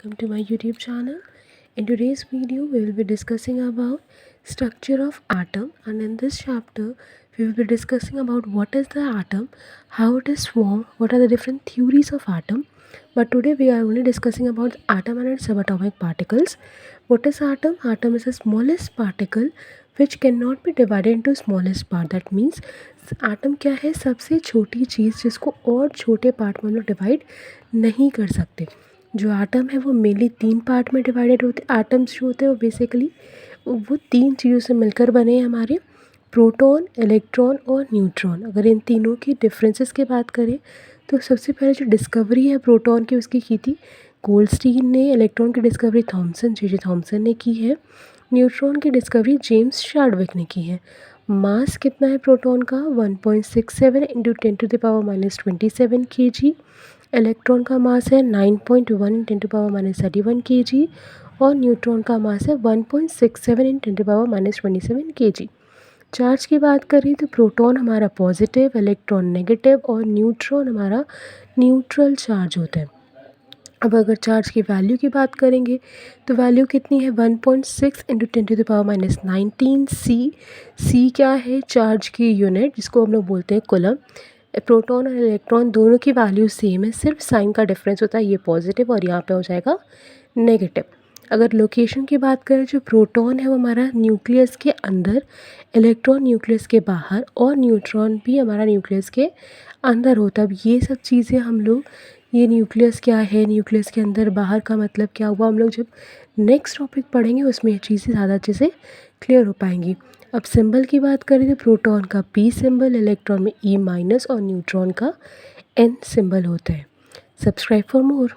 welcome to my YouTube channel. In today's video we will be discussing about structure of atom, and in this chapter we will be discussing about what is the atom, how it is formed, what are the different theories of atom. But today we are only discussing about atom and its subatomic particles. What is atom? Atom is the smallest particle which cannot be divided into smallest part. That means atom क्या है? सबसे छोटी चीज़ जिसको और छोटे part में हम लोग डिवाइड नहीं कर सकते. जो आटम है वो मेनली 3 पार्ट में डिवाइडेड होते हैं. आटम्स जो होते हैं वो बेसिकली वो 3 चीज़ों से मिलकर बने हैं हमारे, प्रोटॉन, इलेक्ट्रॉन और न्यूट्रॉन. अगर इन तीनों की डिफरेंसेस की बात करें तो सबसे पहले जो डिस्कवरी है प्रोटॉन की उसकी की थी गोल्डस्टीन ने. इलेक्ट्रॉन की डिस्कवरी थॉमसन, जे थॉमसन ने की है. न्यूट्रॉन की डिस्कवरी जेम्स शार्डविक ने की है. मास कितना है प्रोटॉन का? 1.67 इंटू 10⁻⁻27 kg. इलेक्ट्रॉन का मास है 9.1 10⁻⁻31 kg और न्यूट्रॉन का मास है 1.67 इन 10⁻⁻27 kg. चार्ज की बात करें तो प्रोटॉन हमारा पॉजिटिव, इलेक्ट्रॉन नेगेटिव और न्यूट्रॉन हमारा न्यूट्रल चार्ज होता है. अब अगर चार्ज की वैल्यू की बात करेंगे तो वैल्यू कितनी है? 1.6 इंटू 10⁻⁻19 सी. सी क्या है? चार्ज की यूनिट, जिसको हम लोग बोलते हैं कूलम. प्रोटॉन और इलेक्ट्रॉन दोनों की वैल्यू सेम है, सिर्फ साइन का डिफरेंस होता है. ये पॉजिटिव और यहाँ पे हो जाएगा नेगेटिव. अगर लोकेशन की बात करें, जो प्रोटॉन है वो हमारा न्यूक्लियस के अंदर, इलेक्ट्रॉन न्यूक्लियस के बाहर और न्यूट्रॉन भी हमारा न्यूक्लियस के अंदर होता है. अब ये सब चीज़ें हम लोग, ये न्यूक्लियस क्या है, न्यूक्लियस के अंदर बाहर का मतलब क्या हुआ, हम लोग जब नेक्स्ट टॉपिक पढ़ेंगे उसमें ये चीज़ें ज़्यादा अच्छे से क्लियर हो पाएंगी. अब सिंबल की बात करें तो प्रोटॉन का पी सिंबल, इलेक्ट्रॉन में ई माइनस और न्यूट्रॉन का एन सिंबल होता है. Subscribe for more.